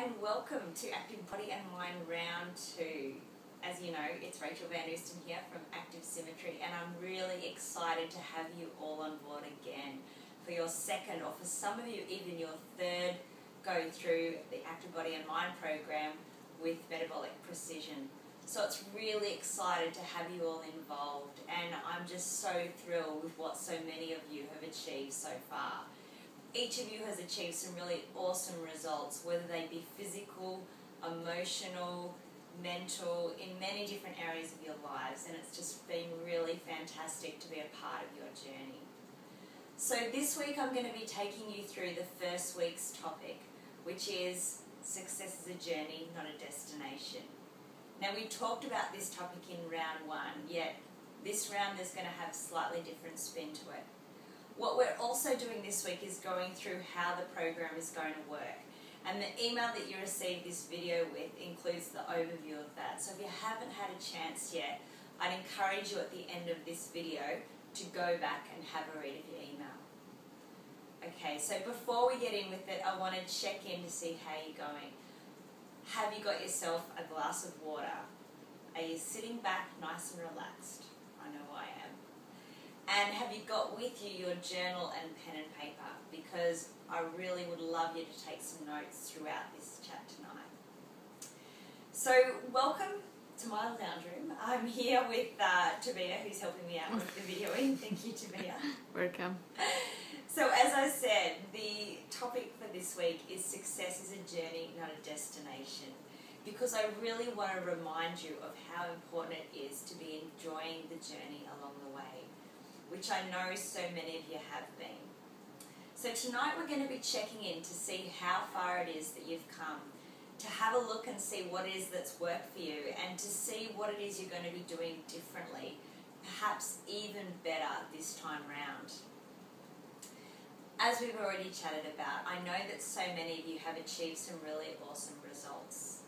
and welcome to Active Body and Mind Round 2. As you know, it's Rachel Van Oosten here from Active Symmetry, and I'm really excited to have you all on board again for your second, or for some of you even your third go through the Active Body and Mind program with Metabolic Precision. So it's really excited to have you all involved, and I'm just so thrilled with what so many of you have achieved so far. Each of you has achieved some really awesome results, whether they be physical, emotional, mental, in many different areas of your lives, and it's just been really fantastic to be a part of your journey. So this week I'm going to be taking you through the first week's topic, which is success is a journey, not a destination. Now, we talked about this topic in round 1, yet this round is going to have a slightly different spin to it. What we're also doing this week is going through how the program is going to work. And the email that you received this video with includes the overview of that. So if you haven't had a chance yet, I'd encourage you at the end of this video to go back and have a read of your email. Okay, so before we get in with it, I want to check in to see how you're going. Have you got yourself a glass of water? Are you sitting back nice and relaxed? I know I am. And have you got with you your journal and pen and paper? Because I really would love you to take some notes throughout this chat tonight. So welcome to my lounge room. I'm here with Tabia, who's helping me out with the videoing. Thank you, Tabia. Welcome. So as I said, the topic for this week is success is a journey, not a destination. Because I really want to remind you of how important it is to be enjoying the journey along the way, which I know so many of you have been. So tonight we're going to be checking in to see how far it is that you've come, to have a look and see what it is that's worked for you, and to see what it is you're going to be doing differently, perhaps even better this time round. As we've already chatted about, I know that so many of you have achieved some really awesome results.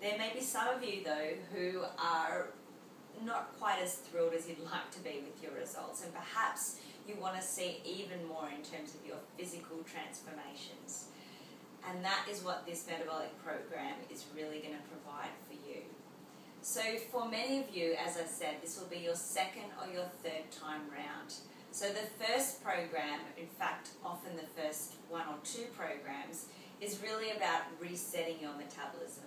There may be some of you though who are not quite as thrilled as you'd like to be with your results, and perhaps you want to see even more in terms of your physical transformations. And that is what this metabolic program is really going to provide for you. So for many of you, as I said, this will be your second or your third time round. So the first program, in fact often the first 1 or 2 programs, is really about resetting your metabolism.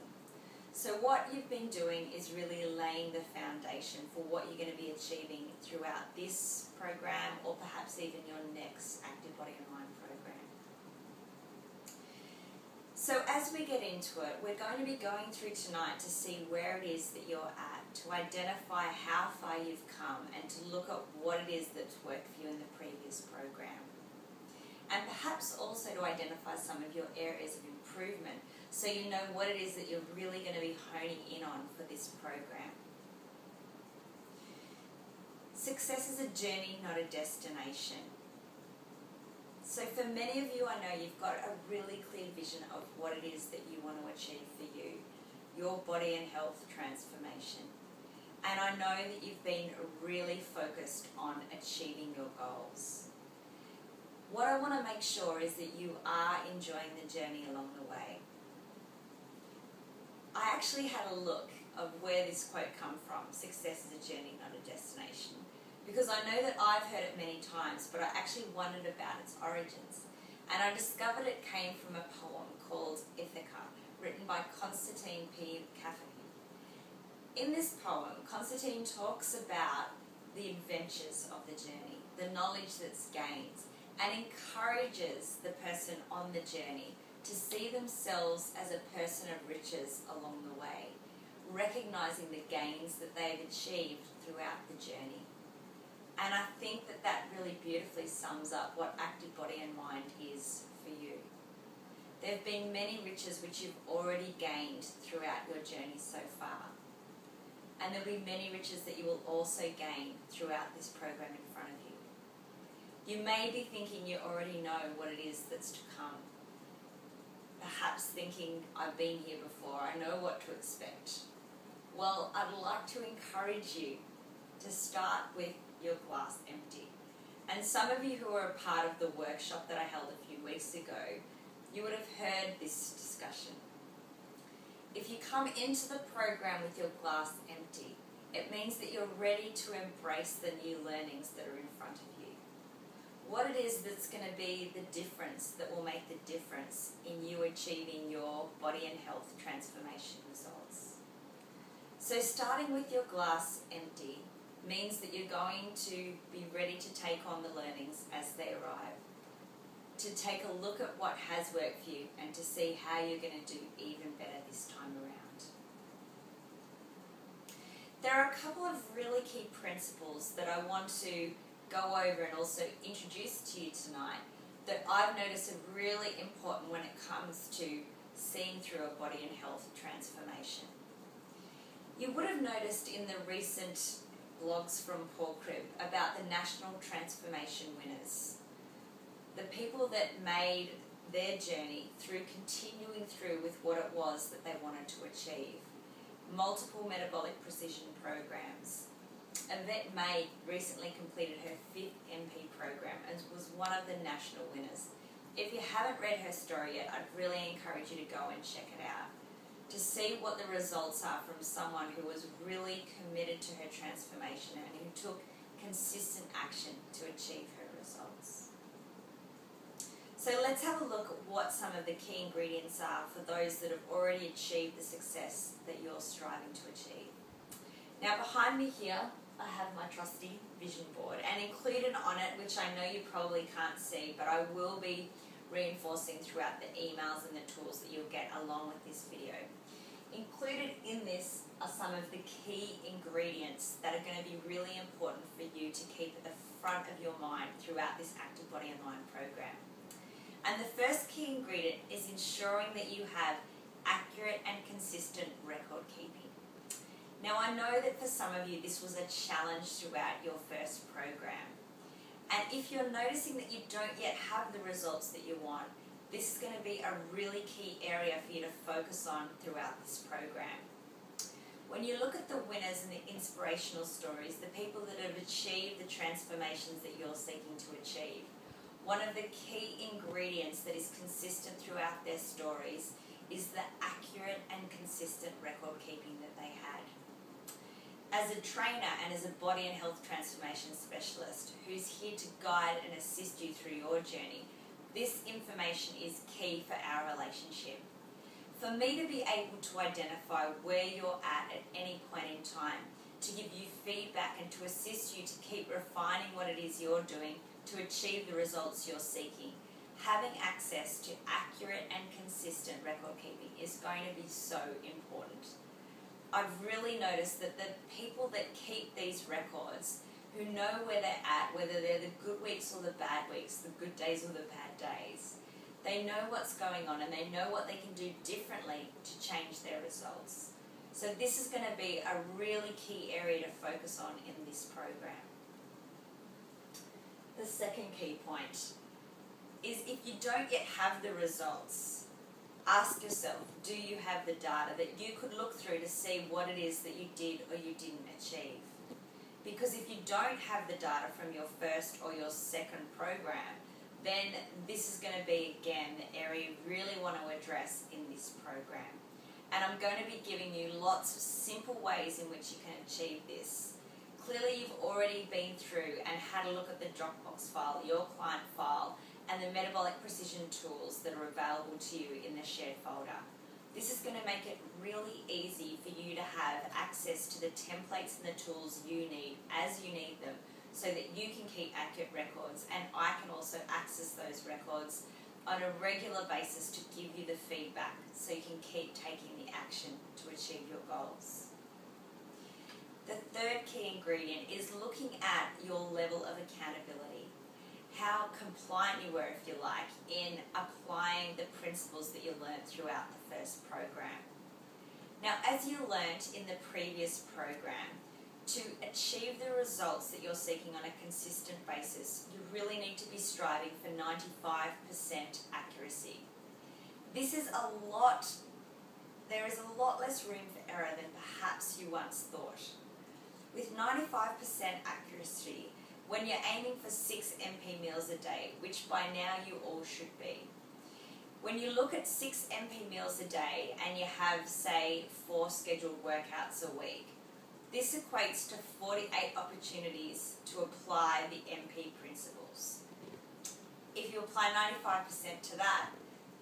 So what you've been doing is really laying the foundation for what you're going to be achieving throughout this program, or perhaps even your next Active Body and Mind program. So as we get into it, we're going to be going through tonight to see where it is that you're at, to identify how far you've come, and to look at what it is that's worked for you in the previous program. And perhaps also to identify some of your areas of improvement, so you know what it is that you're really going to be honing in on for this program. Success is a journey, not a destination. So for many of you, I know you've got a really clear vision of what it is that you want to achieve for you, your body and health transformation. And I know that you've been really focused on achieving your goals. What I want to make sure is that you are enjoying the journey along the way. I actually had a look of where this quote comes from, success is a journey, not a destination, because I know that I've heard it many times, but I actually wondered about its origins. And I discovered it came from a poem called Ithaca, written by Constantine P. Cafferty. In this poem, Constantine talks about the adventures of the journey, the knowledge that's gained, and encourages the person on the journey to see themselves as a person of riches along the way, recognizing the gains that they've achieved throughout the journey. And I think that that really beautifully sums up what Active Body and Mind is for you. There have been many riches which you've already gained throughout your journey so far. And there'll be many riches that you will also gain throughout this program in front of you. You may be thinking you already know what it is that's to come. Perhaps thinking, I've been here before, I know what to expect. Well, I'd like to encourage you to start with your glass empty. And some of you who are a part of the workshop that I held a few weeks ago, you would have heard this discussion. If you come into the program with your glass empty, it means that you're ready to embrace the new learnings that are in front of you. What it is that's going to be the difference that will make the difference in you achieving your body and health transformation results. So starting with your glass empty means that you're going to be ready to take on the learnings as they arrive, to take a look at what has worked for you and to see how you're going to do even better this time around. There are a couple of really key principles that I want to go over and also introduce to you tonight that I've noticed are really important when it comes to seeing through a body and health transformation. You would have noticed in the recent blogs from Paul Cribb about the National Transformation Winners, the people that made their journey through continuing through with what it was that they wanted to achieve. Multiple metabolic precision programs. Yvette May recently completed her 5th MP program and was one of the national winners. If you haven't read her story yet, I'd really encourage you to go and check it out to see what the results are from someone who was really committed to her transformation and who took consistent action to achieve her results. So let's have a look at what some of the key ingredients are for those that have already achieved the success that you're striving to achieve. Now behind me here, I have my trusty vision board, and included on it, which I know you probably can't see, but I will be reinforcing throughout the emails and the tools that you'll get along with this video. Included in this are some of the key ingredients that are going to be really important for you to keep at the front of your mind throughout this Active Body and Mind program. And the first key ingredient is ensuring that you have accurate and consistent record keeping. Now I know that for some of you this was a challenge throughout your first program. And if you're noticing that you don't yet have the results that you want, this is going to be a really key area for you to focus on throughout this program. When you look at the winners and the inspirational stories, the people that have achieved the transformations that you're seeking to achieve, one of the key ingredients that is consistent throughout their stories is the accurate and consistent record keeping that they had. As a trainer and as a body and health transformation specialist who's here to guide and assist you through your journey, this information is key for our relationship. For me to be able to identify where you're at any point in time, to give you feedback and to assist you to keep refining what it is you're doing to achieve the results you're seeking, having access to accurate and consistent record keeping is going to be so important. I've really noticed that the people that keep these records, who know where they're at, whether they're the good weeks or the bad weeks, the good days or the bad days, they know what's going on and they know what they can do differently to change their results. So this is going to be a really key area to focus on in this program. The second key point is if you don't yet have the results, ask yourself, do you have the data that you could look through to see what it is that you did or you didn't achieve? Because if you don't have the data from your first or your second program, then this is going to be, again, the area you really want to address in this program. And I'm going to be giving you lots of simple ways in which you can achieve this. Clearly you've already been through and had a look at the Dropbox file, your client file, and the metabolic precision tools that are available to you in the shared folder. This is going to make it really easy for you to have access to the templates and the tools you need as you need them so that you can keep accurate records, and I can also access those records on a regular basis to give you the feedback so you can keep taking the action to achieve your goals. The third key ingredient is looking at your level of accountability. How compliant you were, if you like, in applying the principles that you learned throughout the first program. Now, as you learned in the previous program, to achieve the results that you're seeking on a consistent basis, you really need to be striving for 95% accuracy. There is a lot less room for error than perhaps you once thought. With 95% accuracy, when you're aiming for 6 MP meals a day, which by now you all should be, When you look at 6 MP meals a day and you have, say, 4 scheduled workouts a week, this equates to 48 opportunities to apply the MP principles. If you apply 95% to that,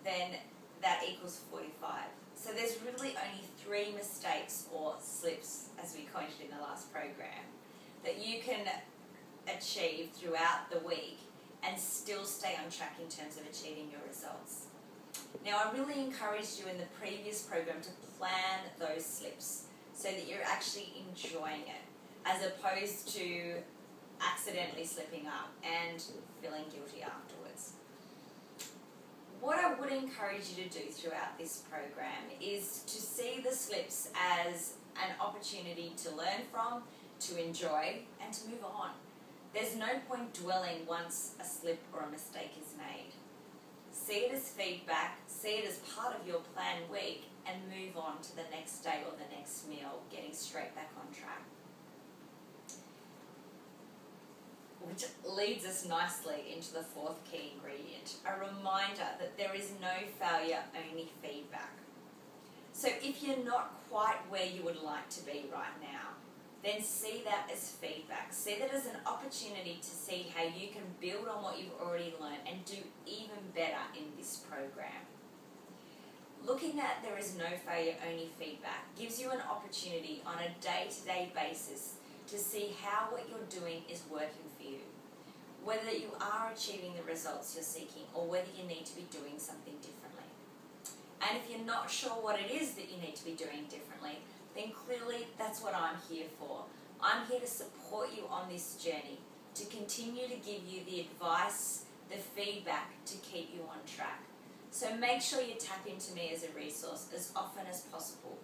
then that equals 45. So there's really only 3 mistakes or slips, as we coined it in the last program, that you can achieve throughout the week and still stay on track in terms of achieving your results. Now, I really encouraged you in the previous program to plan those slips so that you're actually enjoying it, as opposed to accidentally slipping up and feeling guilty afterwards. What I would encourage you to do throughout this program is to see the slips as an opportunity to learn from, to enjoy, and to move on. There's no point dwelling once a slip or a mistake is made. See it as feedback, see it as part of your planned week, and move on to the next day or the next meal, getting straight back on track. Which leads us nicely into the 4th key ingredient, a reminder that there is no failure, only feedback. So if you're not quite where you would like to be right now, then see that as feedback. See that as an opportunity to see how you can build on what you've already learned and do even better in this program. Looking at there is no failure, only feedback gives you an opportunity on a day-to-day basis to see how what you're doing is working for you, whether you are achieving the results you're seeking or whether you need to be doing something differently. And if you're not sure what it is that you need to be doing differently, then clearly that's what I'm here for. I'm here to support you on this journey, to continue to give you the advice, the feedback to keep you on track. So make sure you tap into me as a resource as often as possible.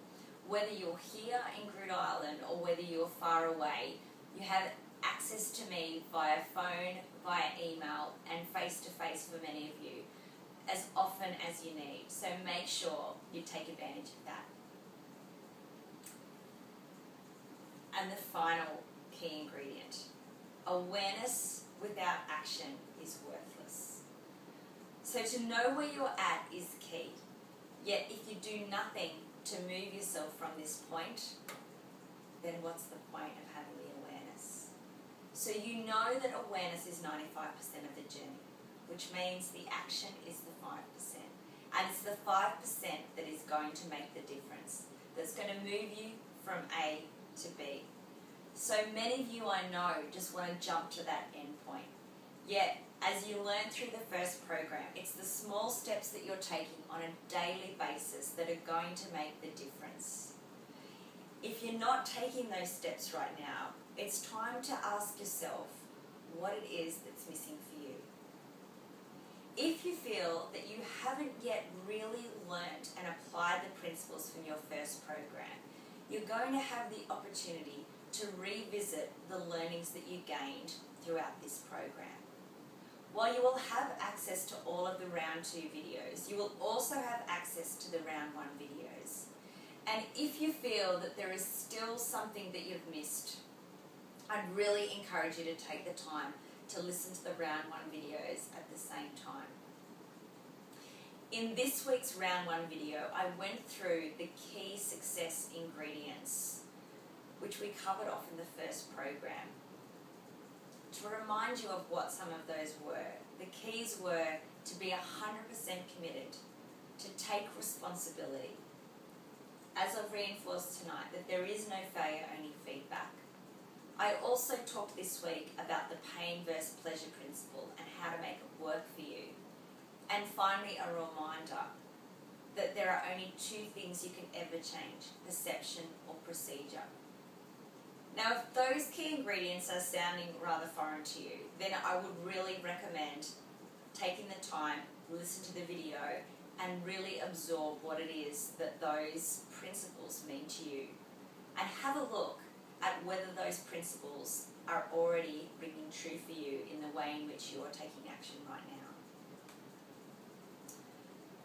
Whether you're here in Groote Eylandt or whether you're far away, you have access to me via phone, via email, and face-to-face for many of you, as often as you need. So make sure you take advantage of that. And the final key ingredient, awareness without action is worthless. So to know where you're at is key. Yet if you do nothing to move yourself from this point, then what's the point of having the awareness? So you know that awareness is 95% of the journey, which means the action is the 5%. And it's the 5% that is going to make the difference, that's going to move you from A to B. So many of you I know just want to jump to that end point. Yet, as you learn through the first program, it's the small steps that you're taking on a daily basis that are going to make the difference. If you're not taking those steps right now, it's time to ask yourself what it is that's missing for you. If you feel that you haven't yet really learnt and applied the principles from your first program, you're going to have the opportunity to revisit the learnings that you gained throughout this program. While you will have access to all of the round 2 videos, you will also have access to the round 1 videos. And if you feel that there is still something that you've missed, I'd really encourage you to take the time to listen to the round 1 videos at the same time. In this week's round 1 video, I went through the key success ingredients, which we covered off in the first program. To remind you of what some of those were, the keys were to be 100% committed, to take responsibility. As I've reinforced tonight, that there is no failure, only feedback. I also talked this week about the pain versus pleasure principle and how to make it work for you. And finally, a reminder that there are only 2 things you can ever change, perception or procedure. Now, if those key ingredients are sounding rather foreign to you, then I would really recommend taking the time, listen to the video, and really absorb what it is that those principles mean to you. And have a look at whether those principles are already ringing true for you in the way in which you are taking action right now.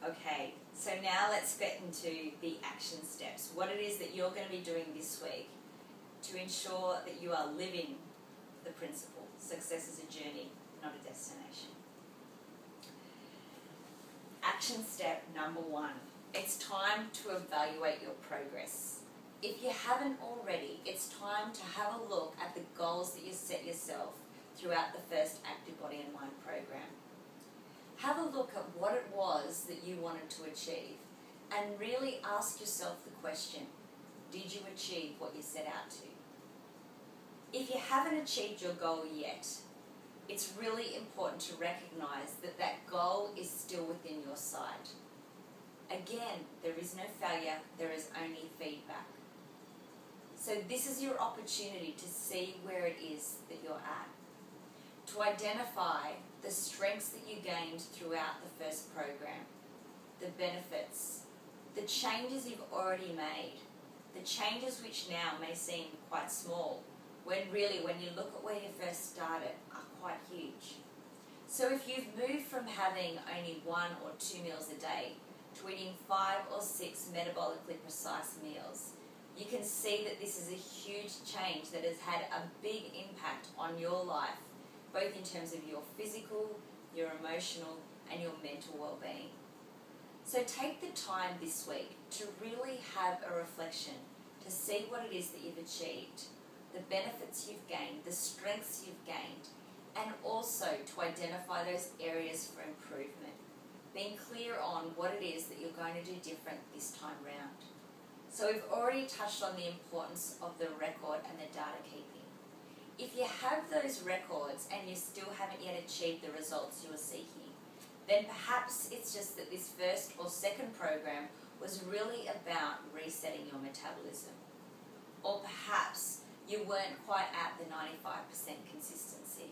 Okay, so now let's get into the action steps. What it is that you're going to be doing this week to ensure that you are living the principle. Success is a journey, not a destination. Action action step number 1. It's time to evaluate your progress. If you haven't already, it's time to have a look at the goals that you set yourself throughout the first Active Body and Mind program. Have a look at what it was that you wanted to achieve and really ask yourself the question, did you achieve what you set out to? If you haven't achieved your goal yet, it's really important to recognise that that goal is still within your sight. Again, there is no failure, there is only feedback. So this is your opportunity to see where it is that you're at, to identify the strengths that you gained throughout the first program, the benefits, the changes you've already made, the changes which now may seem quite small, when really, when you look at where you first started, are quite huge. So if you've moved from having only 1 or 2 meals a day to eating 5 or 6 metabolically precise meals, you can see that this is a huge change that has had a big impact on your life, both in terms of your physical, your emotional, and your mental well-being. So take the time this week to really have a reflection, to see what it is that you've achieved, the benefits you've gained, the strengths you've gained, and also to identify those areas for improvement, being clear on what it is that you're going to do different this time round. So we've already touched on the importance of the record and the data keeping. If you have those records and you still haven't yet achieved the results you are seeking, then perhaps it's just that this first or second program was really about resetting your metabolism. Or perhaps you weren't quite at the 95% consistency.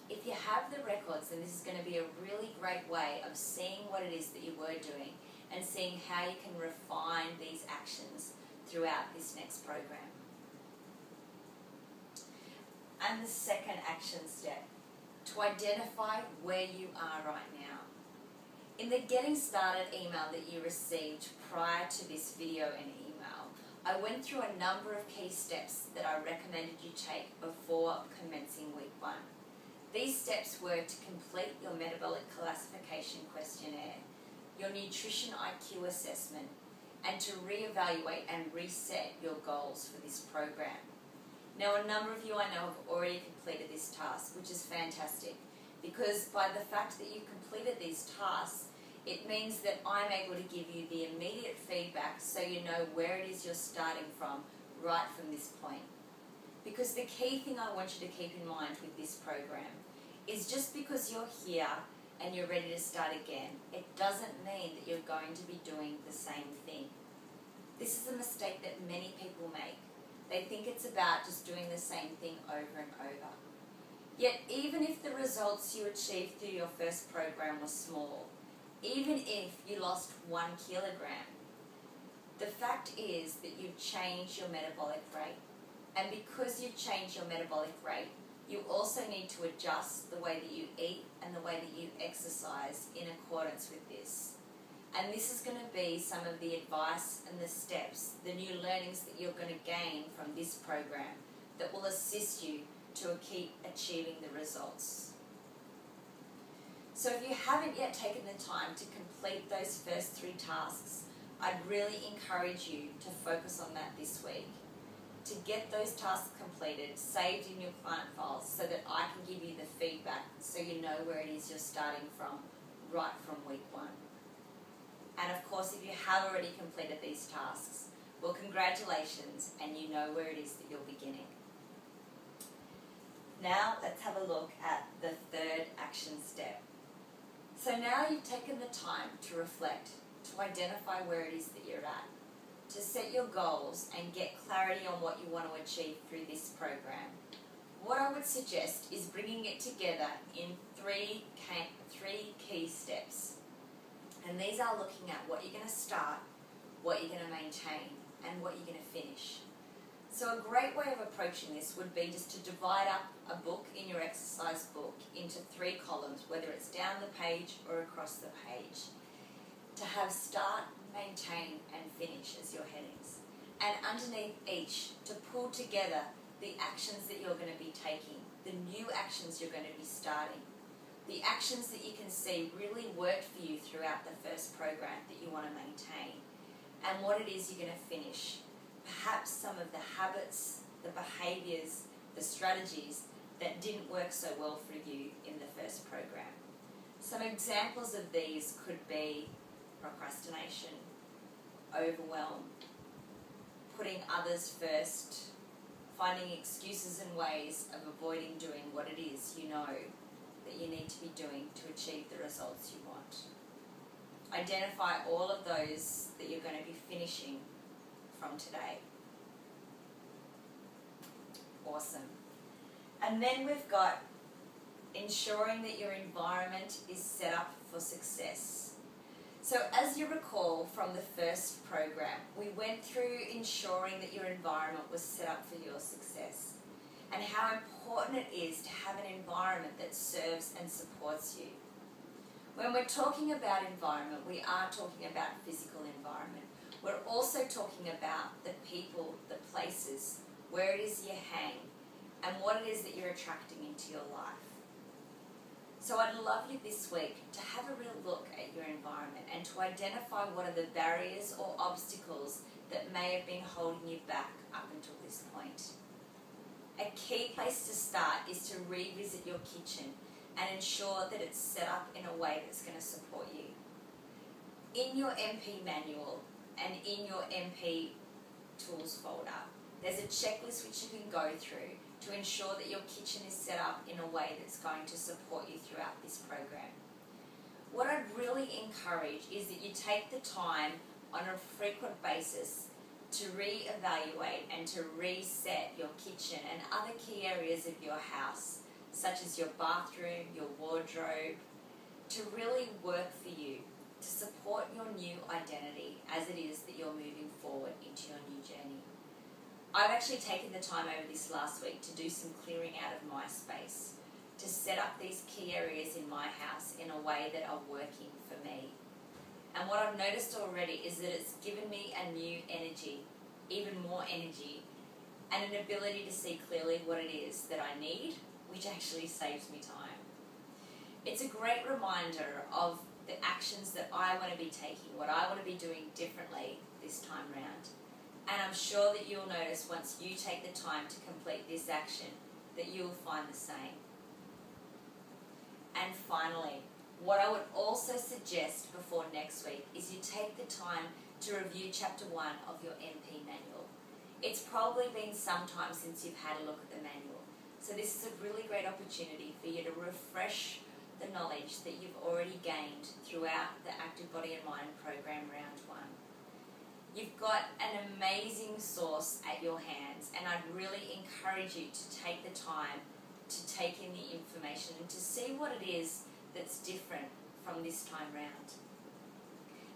If you have the records, then this is going to be a really great way of seeing what it is that you were doing and seeing how you can refine these actions throughout this next program. And the second action step, to identify where you are right now. In the Getting Started email that you received prior to this video and email, I went through a number of key steps that I recommended you take before commencing week 1. These steps were to complete your metabolic classification questionnaire, your nutrition IQ assessment, and to reevaluate and reset your goals for this program. Now, a number of you I know have already completed this task, which is fantastic, because by the fact that you completed these tasks, it means that I'm able to give you the immediate feedback so you know where it is you're starting from right from this point. Because the key thing I want you to keep in mind with this program is just because you're here and you're ready to start again, it doesn't mean that you're going to be doing the same thing. This is a mistake that many people make. They think it's about just doing the same thing over and over. Yet even if the results you achieved through your first program were small, even if you lost 1 kilogram, the fact is that you've changed your metabolic rate. And because you've changed your metabolic rate, you also need to adjust the way that you eat and the way that you exercise in accordance with this. And this is going to be some of the advice and the steps, the new learnings that you're going to gain from this program that will assist you to keep achieving the results. So if you haven't yet taken the time to complete those first 3 tasks, I'd really encourage you to focus on that this week. To get those tasks completed, saved in your client files so that I can give you the feedback so you know where it is you're starting from right from week 1. And of course, if you have already completed these tasks, well, congratulations, and you know where it is that you're beginning. Now let's have a look at the third action step. So now you've taken the time to reflect, to identify where it is that you're at, to set your goals and get clarity on what you want to achieve through this program. What I would suggest is bringing it together in three key steps. And these are looking at what you're going to start, what you're going to maintain, and what you're going to finish. So a great way of approaching this would be just to divide up a book in your exercise book into 3 columns, whether it's down the page or across the page, to have start, maintain, and finish as your headings. And underneath each, to pull together the actions that you're going to be taking, the new actions you're going to be starting. the actions that you can see really worked for you throughout the first program that you want to maintain, and what it is you're going to finish. Perhaps some of the habits, the behaviours, the strategies that didn't work so well for you in the first program. Some examples of these could be procrastination, overwhelm, putting others first, finding excuses and ways of avoiding doing what it is you know that you need to be doing to achieve the results you want. Identify all of those that you're going to be finishing from today. Awesome. And then we've got ensuring that your environment is set up for success. So as you recall from the first program, we went through ensuring that your environment was set up for your success and how important it is to have an environment that serves and supports you. When we're talking about environment, we are talking about physical environment. We're also talking about the people, the places, where it is you hang, and what it is that you're attracting into your life. So I'd love you this week to have a real look at your environment and to identify what are the barriers or obstacles that may have been holding you back up until this point. A key place to start is to revisit your kitchen and ensure that it's set up in a way that's going to support you. In your MP manual and in your MP tools folder, there's a checklist which you can go through to ensure that your kitchen is set up in a way that's going to support you throughout this program. What I'd really encourage is that you take the time on a frequent basis to re-evaluate and to reset your kitchen and other key areas of your house, such as your bathroom, your wardrobe, to really work for you, to support your new identity as it is that you're moving forward into your new journey. I've actually taken the time over this last week to do some clearing out of my space, to set up these key areas in my house in a way that are working for me. And what I've noticed already is that it's given me a new energy, even more energy, and an ability to see clearly what it is that I need, which actually saves me time. It's a great reminder of the actions that I want to be taking, what I want to be doing differently this time round. And I'm sure that you'll notice once you take the time to complete this action that you'll find the same. And finally, what I would also suggest before next week is you take the time to review Chapter 1 of your MP manual. It's probably been some time since you've had a look at the manual, so this is a really great opportunity for you to refresh the knowledge that you've already gained throughout the Active Body and Mind program round 1. You've got an amazing source at your hands, and I'd really encourage you to take the time to take in the information and to see what it is that's different from this time round.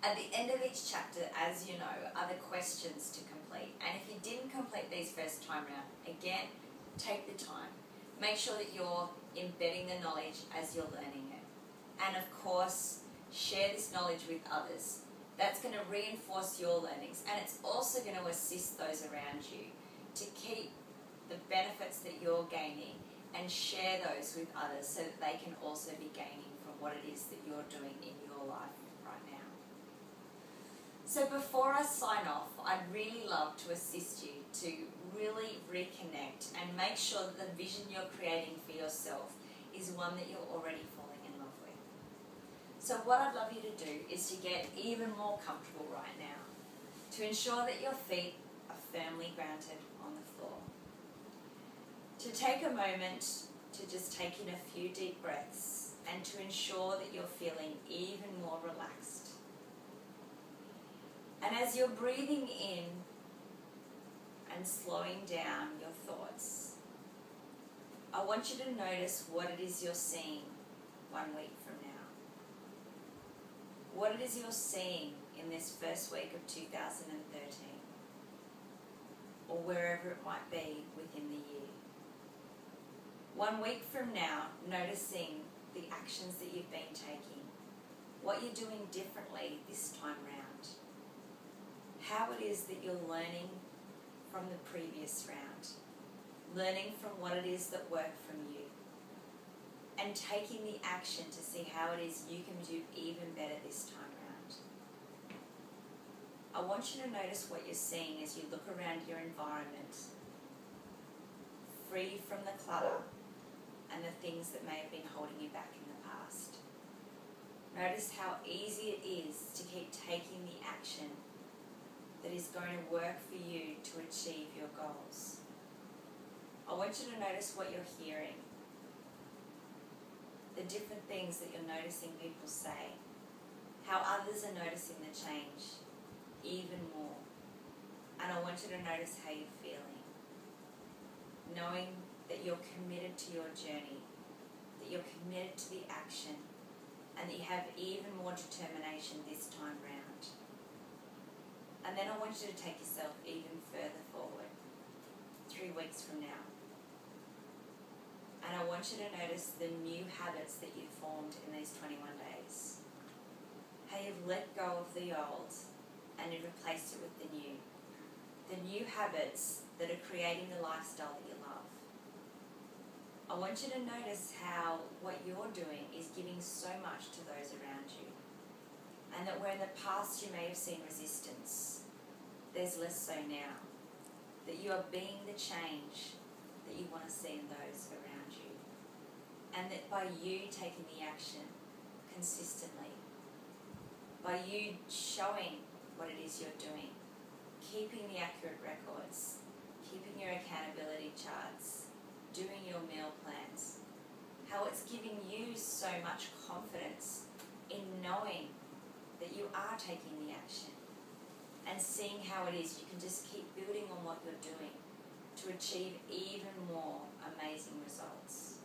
At the end of each chapter, as you know, are the questions to complete. And if you didn't complete these first time round, again, take the time. Make sure that you're embedding the knowledge as you're learning it. And of course, share this knowledge with others. That's going to reinforce your learnings, and it's also going to assist those around you to keep the benefits that you're gaining and share those with others so that they can also be gaining from what it is that you're doing in your life right now. So before I sign off, I'd really love to assist you to really reconnect and make sure that the vision you're creating for yourself is one that you're already falling in love with. So what I'd love you to do is to get even more comfortable right now, to ensure that your feet are firmly grounded on the floor. To take a moment to just take in a few deep breaths and to ensure that you're feeling even more relaxed. And as you're breathing in and slowing down your thoughts, I want you to notice what it is you're seeing 1 week from now. What it is you're seeing in this first week of 2013, or wherever it might be within the year. 1 week from now, noticing the actions that you've been taking, what you're doing differently this time round, how it is that you're learning from the previous round, learning from what it is that worked from you. and taking the action to see how it is you can do even better this time around. I want you to notice what you're seeing as you look around your environment, free from the clutter and the things that may have been holding you back in the past. Notice how easy it is to keep taking the action that is going to work for you to achieve your goals. I want you to notice what you're hearing, the different things that you're noticing people say, how others are noticing the change even more. And I want you to notice how you're feeling, knowing that you're committed to your journey, that you're committed to the action, and that you have even more determination this time round. And then I want you to take yourself even further forward, 3 weeks from now. And I want you to notice the new habits that you've formed in these 21 days. How you've let go of the old and you've replaced it with the new. The new habits that are creating the lifestyle that you love. I want you to notice how what you're doing is giving so much to those around you. And that where in the past you may have seen resistance, there's less so now. That you are being the change that you want to see in those around you. And that by you taking the action consistently, by you showing what it is you're doing, keeping the accurate records, keeping your accountability charts, doing your meal plans, how it's giving you so much confidence in knowing that you are taking the action and seeing how it is you can just keep building on what you're doing to achieve even more amazing results.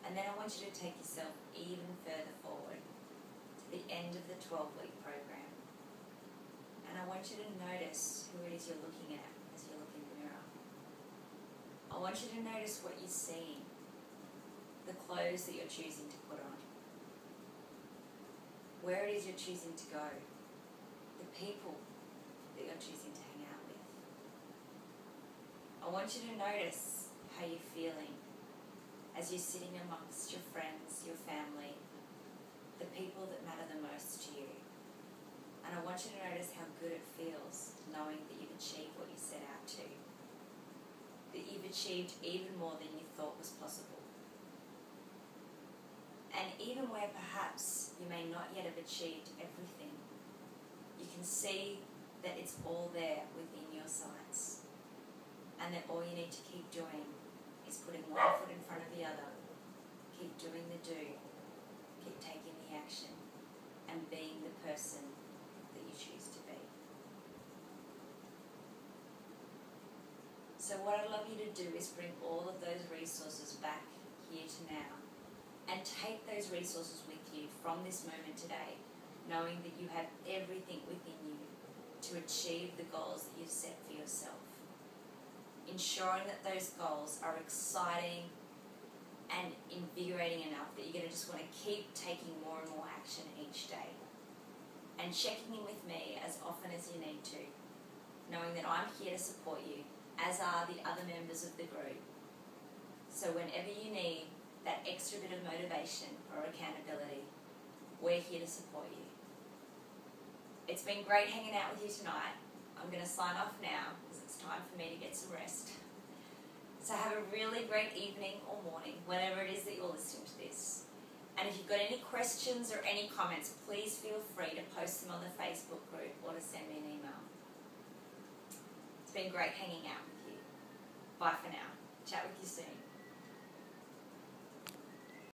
And then I want you to take yourself even further forward to the end of the 12-week program. And I want you to notice who it is you're looking at as you look in the mirror. I want you to notice what you're seeing, the clothes that you're choosing to put on, where it is you're choosing to go, the people that you're choosing to hang out with. I want you to notice how you're feeling as you're sitting amongst your friends, your family, the people that matter the most to you. And I want you to notice how good it feels knowing that you've achieved what you set out to, that you've achieved even more than you thought was possible. And even where perhaps you may not yet have achieved everything, you can see that it's all there within your sights, and that all you need to keep doing is putting one foot in front of the other, keep doing the do, keep taking the action, and being the person that you choose to be. So what I'd love you to do is bring all of those resources back here to now, and take those resources with you from this moment today, knowing that you have everything within you to achieve the goals that you've set for yourself. Ensuring that those goals are exciting and invigorating enough that you're going to just want to keep taking more and more action each day. And checking in with me as often as you need to, knowing that I'm here to support you, as are the other members of the group. So whenever you need that extra bit of motivation or accountability, we're here to support you. It's been great hanging out with you tonight. I'm going to sign off now because it's time for me to get some rest. So have a really great evening or morning, whenever it is that you're listening to this. And if you've got any questions or any comments, please feel free to post them on the Facebook group or to send me an email. It's been great hanging out with you. Bye for now.